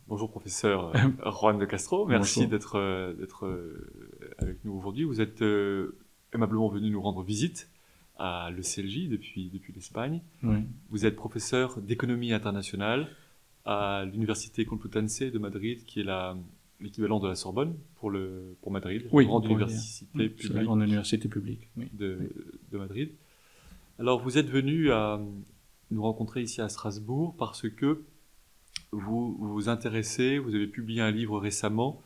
Bonjour professeur Juan de Castro, merci Bonjour. d'être avec nous aujourd'hui. Vous êtes aimablement venu nous rendre visite à l'ECLJ depuis l'Espagne. Oui. Vous êtes professeur d'économie internationale à l'Université Complutense de Madrid, qui est l'équivalent de la Sorbonne pour Madrid, Oui, grande université c'est publique, la grande université publique de Madrid. Alors vous êtes venu nous rencontrer ici à Strasbourg parce que vous vous intéressez, vous avez publié un livre récemment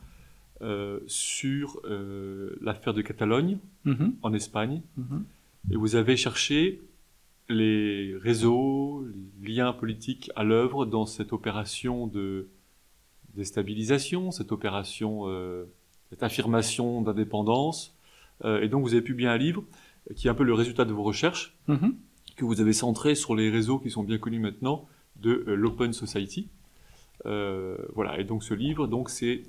sur l'affaire de Catalogne en Espagne, et vous avez cherché les réseaux, les liens politiques à l'œuvre dans cette opération de déstabilisation, cette opération, cette affirmation d'indépendance. Et donc vous avez publié un livre qui est un peu le résultat de vos recherches, que vous avez centré sur les réseaux qui sont bien connus maintenant de l'Open Society. Voilà, et donc ce livre, c'est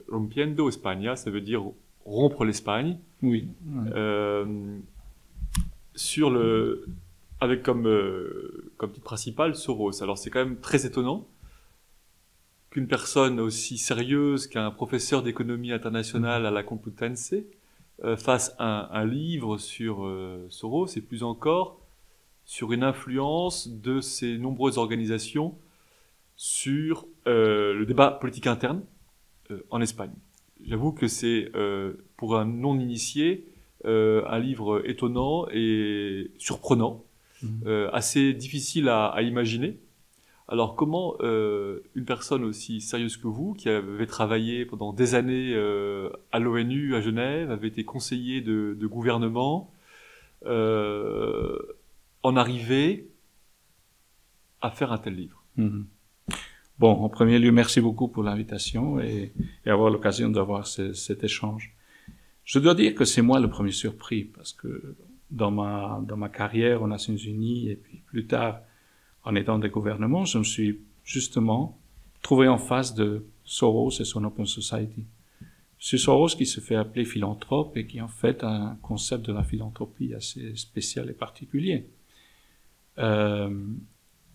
Rompiendo España, ça veut dire rompre l'Espagne. Oui. Avec comme titre principal Soros. Alors c'est quand même très étonnant qu'une personne aussi sérieuse qu'un professeur d'économie internationale à la Complutense fasse un livre sur Soros, et plus encore sur une influence de ces nombreuses organisations sur le débat politique interne en Espagne. J'avoue que c'est, pour un non-initié, un livre étonnant et surprenant, assez difficile à imaginer. Alors comment une personne aussi sérieuse que vous, qui avait travaillé pendant des années à l'ONU à Genève, avait été conseiller de gouvernement, en arriver à faire un tel livre? Bon, en premier lieu, merci beaucoup pour l'invitation et avoir l'occasion d'avoir cet échange. Je dois dire que c'est moi le premier surpris, parce que dans ma carrière aux Nations Unies et puis plus tard en étant des gouvernements, je me suis justement trouvé en face de Soros et son Open Society. C'est Soros qui se fait appeler philanthrope et qui en fait a un concept de la philanthropie assez spécial et particulier.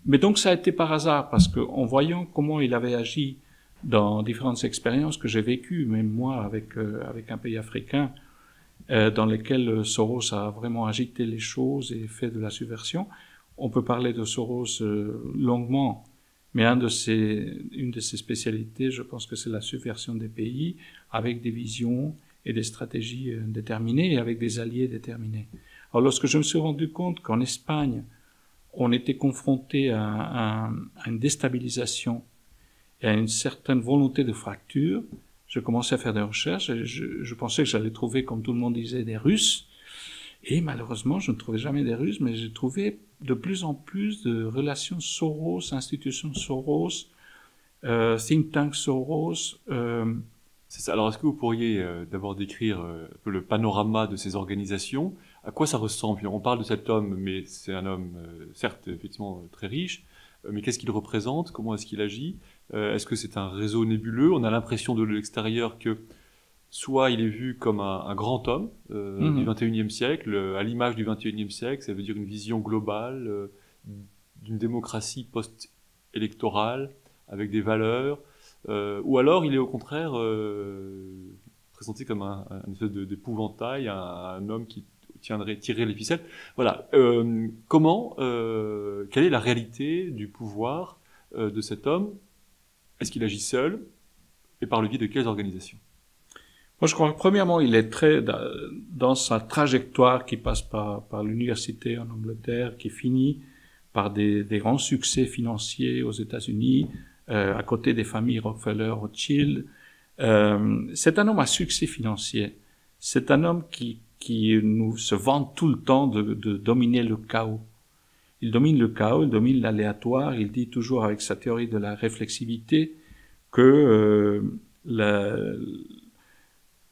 Mais donc ça a été par hasard, parce que en voyant comment il avait agi dans différentes expériences que j'ai vécues, même moi avec un pays africain, dans lesquels Soros a vraiment agité les choses et fait de la subversion. On peut parler de Soros longuement, mais une de ses spécialités, je pense que c'est la subversion des pays, avec des visions et des stratégies déterminées et avec des alliés déterminés. Alors lorsque je me suis rendu compte qu'en Espagne, on était confronté à une déstabilisation et à une certaine volonté de fracture, je commençais à faire des recherches et je pensais que j'allais trouver, comme tout le monde disait, des Russes. Et malheureusement, je ne trouvais jamais des Russes, mais j'ai trouvé de plus en plus de relations Soros, institutions Soros, think tank Soros. C'est ça. Alors, est-ce que vous pourriez d'abord décrire un peu le panorama de ces organisations? À quoi ça ressemble? On parle de cet homme, mais c'est un homme, certes, effectivement, très riche, mais qu'est-ce qu'il représente? Comment est-ce qu'il agit? Est-ce que c'est un réseau nébuleux? On a l'impression de l'extérieur que soit il est vu comme un grand homme du XXIe siècle, à l'image du XXIe siècle, ça veut dire une vision globale d'une démocratie post-électorale, avec des valeurs, ou alors il est au contraire présenté comme un espèce d'épouvantail, un homme qui tirer les ficelles. Voilà. Quelle est la réalité du pouvoir de cet homme? Est-ce qu'il agit seul? Et par le biais de quelles organisations? Moi, je crois que premièrement, il est très dans sa trajectoire qui passe par l'université en Angleterre, qui finit par des grands succès financiers aux États-Unis, à côté des familles Rockefeller, Rothschild. C'est un homme à succès financier. C'est un homme qui nous se vante tout le temps de dominer le chaos. Il domine le chaos, il domine l'aléatoire, il dit toujours avec sa théorie de la réflexivité que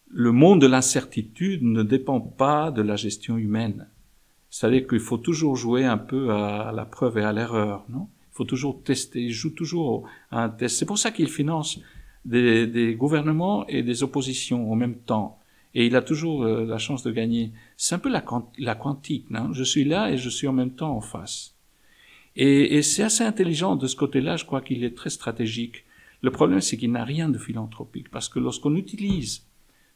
le monde de l'incertitude ne dépend pas de la gestion humaine. C'est-à-dire qu'il faut toujours jouer un peu à la preuve et à l'erreur, non? Il faut toujours tester, il joue toujours à un test. C'est pour ça qu'il finance des gouvernements et des oppositions en même temps. Et il a toujours la chance de gagner. C'est un peu la quantique, non? Je suis là et je suis en même temps en face. Et c'est assez intelligent de ce côté-là, je crois qu'il est très stratégique. Le problème, c'est qu'il n'a rien de philanthropique, parce que lorsqu'on utilise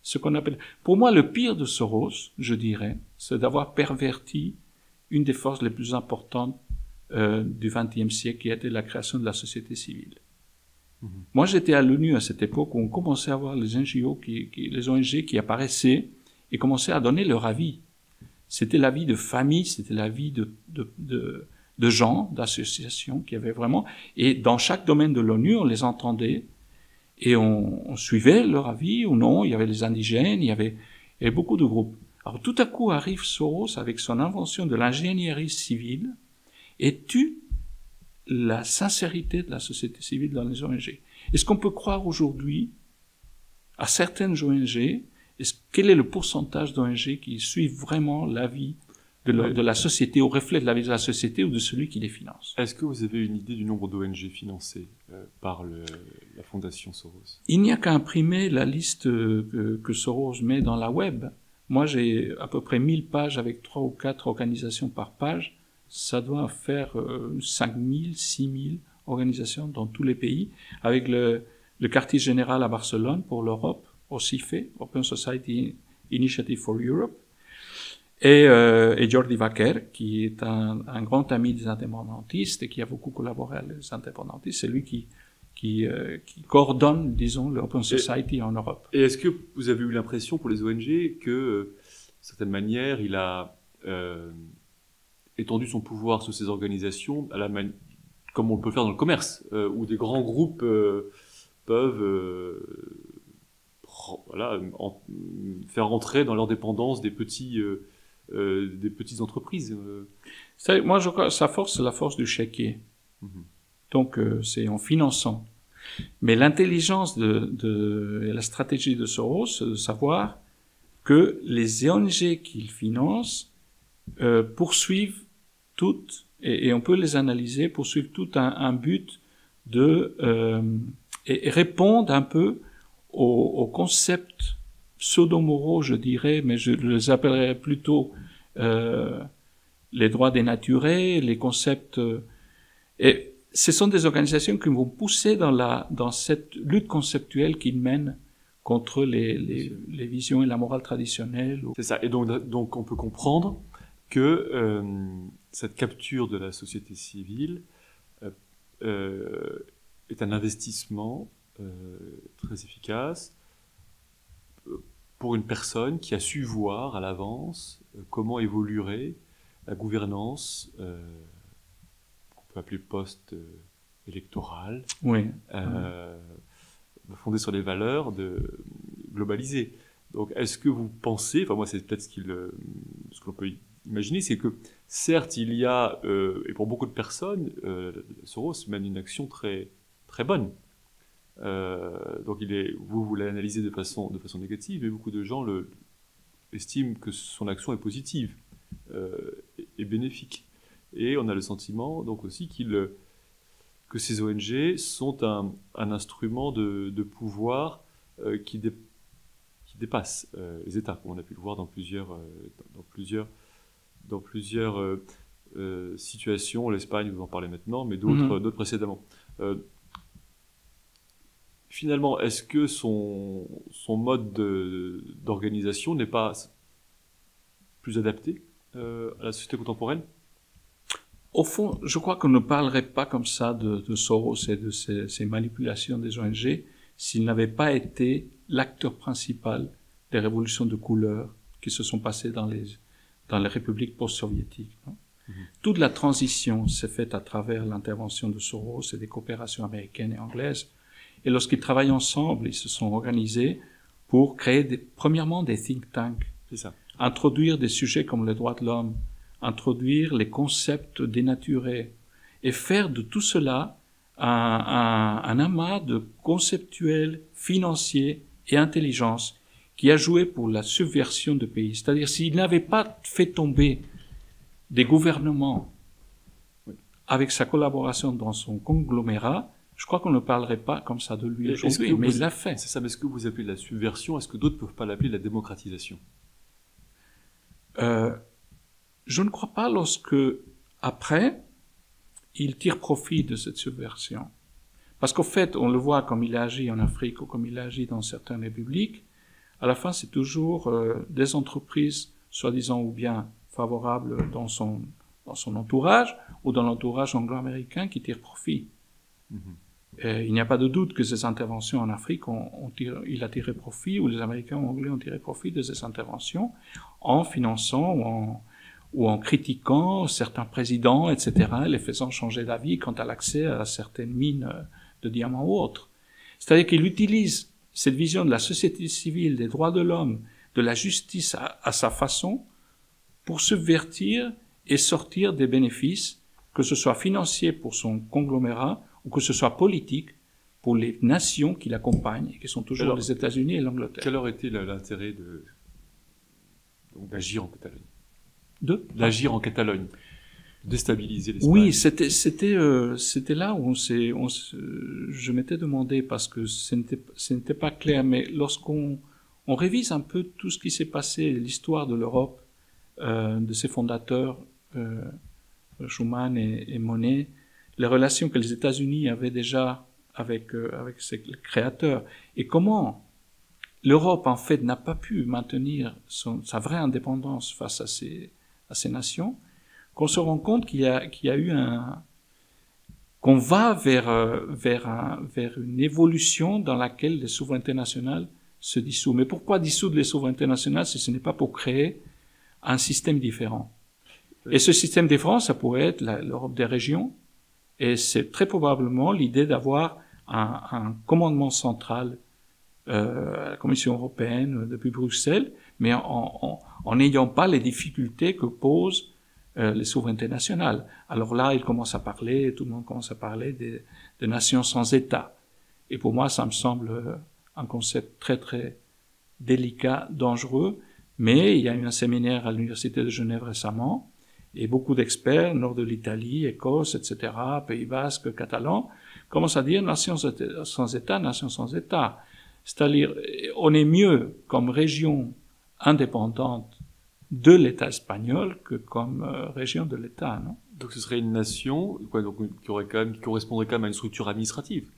ce qu'on appelle... Pour moi, le pire de Soros, je dirais, c'est d'avoir perverti une des forces les plus importantes du XXe siècle, qui était la création de la société civile. Moi, j'étais à l'ONU à cette époque où on commençait à voir les NGO, les ONG qui apparaissaient et commençaient à donner leur avis. C'était l'avis de familles, c'était l'avis de gens, d'associations qui avaient vraiment... Et dans chaque domaine de l'ONU, on les entendait et on suivait leur avis ou non. Il y avait les indigènes, il y avait beaucoup de groupes. Alors tout à coup arrive Soros avec son invention de l'ingénierie civile et tue la sincérité de la société civile dans les ONG. Est-ce qu'on peut croire aujourd'hui à certaines ONG, quel est le pourcentage d'ONG qui suivent vraiment l'avis de la société, au reflet de l'avis de la société ou de celui qui les finance? Est-ce que vous avez une idée du nombre d'ONG financées par la Fondation Soros? Il n'y a qu'à imprimer la liste que Soros met dans la web. Moi, j'ai à peu près 1000 pages avec 3 ou 4 organisations par page. Ça doit faire 5000, 6000 organisations dans tous les pays, avec le quartier général à Barcelone pour l'Europe, aussi fait, Open Society Initiative for Europe, et Jordi Vaquer, qui est un grand ami des indépendantistes et qui a beaucoup collaboré avec les indépendantistes. C'est lui qui coordonne, disons, l'Open Society en Europe. Et est-ce que vous avez eu l'impression pour les ONG que, de certaine manière, il a étendu son pouvoir sur ces organisations comme on peut le faire dans le commerce, où des grands groupes peuvent faire entrer dans leur dépendance des petites entreprises. Moi, je crois que sa force, c'est la force du chéquier. Donc, c'est en finançant. Mais l'intelligence et la stratégie de Soros, c'est de savoir que les ONG qu'il finance poursuivent toutes, et on peut les analyser, poursuivent tout un but et répondent un peu aux concepts pseudo-moraux, je dirais, mais je les appellerais plutôt les droits dénaturés, les concepts... et ce sont des organisations qui vont pousser dans cette lutte conceptuelle qu'ils mènent contre les visions et la morale traditionnelle. C'est ça. Et donc on peut comprendre que cette capture de la société civile est un investissement très efficace pour une personne qui a su voir à l'avance comment évoluerait la gouvernance qu'on peut appeler post-électorale, fondée sur les valeurs globalisées. Donc, est-ce que vous pensez, enfin moi c'est peut-être ce que l'on peut imaginer, c'est que certes il y a, et pour beaucoup de personnes, Soros mène une action très, très bonne. Donc vous l'analysez de façon négative, et beaucoup de gens estiment que son action est positive et bénéfique. Et on a le sentiment donc aussi que ces ONG sont un instrument de pouvoir qui dépasse les États, comme on a pu le voir dans plusieurs situations. L'Espagne, vous en parlez maintenant, mais d'autres précédemment. Finalement, est-ce que son mode d'organisation n'est pas plus adapté à la société contemporaine? Au fond, je crois qu'on ne parlerait pas comme ça de Soros et de ces manipulations des ONG s'il n'avait pas été l'acteur principal des révolutions de couleur qui se sont passées dans les républiques post-soviétiques. Toute la transition s'est faite à travers l'intervention de Soros et des coopérations américaines et anglaises. Et lorsqu'ils travaillent ensemble, ils se sont organisés pour créer premièrement des think tanks, introduire des sujets comme les droits de l'homme, introduire les concepts dénaturés et faire de tout cela un amas de conceptuels, financiers et intelligence qui a joué pour la subversion de pays. C'est-à-dire, s'il n'avait pas fait tomber des gouvernements avec sa collaboration dans son conglomérat, je crois qu'on ne parlerait pas comme ça de lui aujourd'hui, mais il l'a fait. C'est ça, mais est-ce que vous appelez la subversion? Est-ce que d'autres ne peuvent pas l'appeler la démocratisation? Je ne crois pas lorsque, après, il tire profit de cette subversion. Parce qu'au fait, on le voit comme il a agi en Afrique ou comme il a agi dans certaines républiques, à la fin, c'est toujours des entreprises, soi-disant ou bien favorables dans son entourage ou dans l'entourage anglo-américain qui tirent profit. Il n'y a pas de doute que ces interventions en Afrique, il a tiré profit, ou les Américains ou Anglais ont tiré profit de ces interventions en finançant ou en critiquant certains présidents, etc., les faisant changer d'avis quant à l'accès à certaines mines de diamants ou autres. C'est-à-dire qu'il utilise cette vision de la société civile, des droits de l'homme, de la justice à sa façon, pour subvertir et sortir des bénéfices, que ce soit financier pour son conglomérat, ou que ce soit politique pour les nations qui l'accompagnent, et qui sont toujours les États-Unis et l'Angleterre. Quel aurait été l'intérêt d'agir en Catalogne? D'agir en Catalogne, déstabiliser l'Espagne. Oui, c'était là où je m'étais demandé, parce que ce n'était pas clair, mais lorsqu'on révise un peu tout ce qui s'est passé, l'histoire de l'Europe, de ses fondateurs, Schuman et Monnet, les relations que les États-Unis avaient déjà avec ses créateurs, et comment l'Europe, en fait, n'a pas pu maintenir sa vraie indépendance face à ces nations, qu'on se rend compte qu'il y a eu qu'on va vers une évolution dans laquelle les souverainetés nationales se dissout. Mais pourquoi dissoudre les souverainetés nationales si ce n'est pas pour créer un système différent? Et ce système différent, ça pourrait être l'Europe des régions, et c'est très probablement l'idée d'avoir un commandement central à la Commission européenne depuis Bruxelles, mais en n'ayant pas les difficultés que posent les souverainetés nationales. Alors là, tout le monde commence à parler des nations sans État. Et pour moi, ça me semble un concept très très délicat, dangereux, mais il y a eu un séminaire à l'Université de Genève récemment, et beaucoup d'experts, nord de l'Italie, Écosse, etc., Pays Basque, Catalan, commencent à dire nation sans État, nation sans État. C'est-à-dire, on est mieux comme région indépendante de l'État espagnol que comme région de l'État, non? Donc ce serait une nation qui correspondrait quand même à une structure administrative.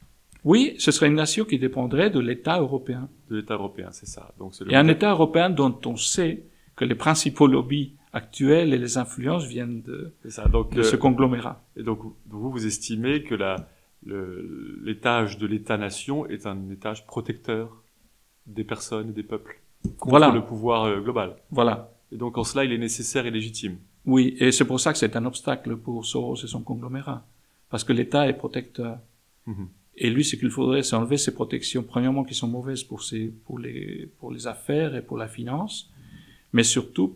Oui, ce serait une nation qui dépendrait de l'État européen. De l'État européen, c'est ça. Donc et un État européen dont on sait que les principaux lobbies actuels et les influences viennent de ce conglomérat. Et donc vous estimez que l'étage de l'État-nation est un étage protecteur des personnes et des peuples contre le pouvoir global. Voilà. Et donc en cela, il est nécessaire et légitime. Oui, et c'est pour ça que c'est un obstacle pour Soros et son conglomérat. Parce que l'État est protecteur. Et lui, ce qu'il faudrait, c'est enlever ces protections, premièrement, qui sont mauvaises pour les affaires et pour la finance, mais surtout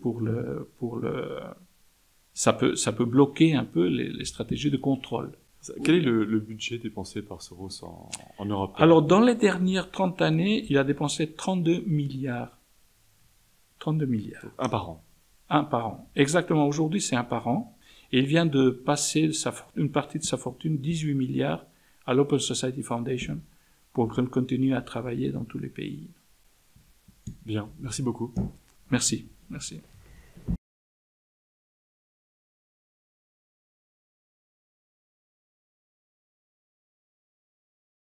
ça peut bloquer un peu les stratégies de contrôle. Quel est le budget dépensé par Soros en Europe? Alors, dans les dernières 30 années, il a dépensé 32 milliards. 32 milliards. Un par an. Un par an. Exactement. Aujourd'hui, c'est un par an. Et il vient de passer une partie de sa fortune, 18 milliards, à l'Open Society Foundation pour qu'elle continue à travailler dans tous les pays. Bien. Merci beaucoup. Merci. Merci.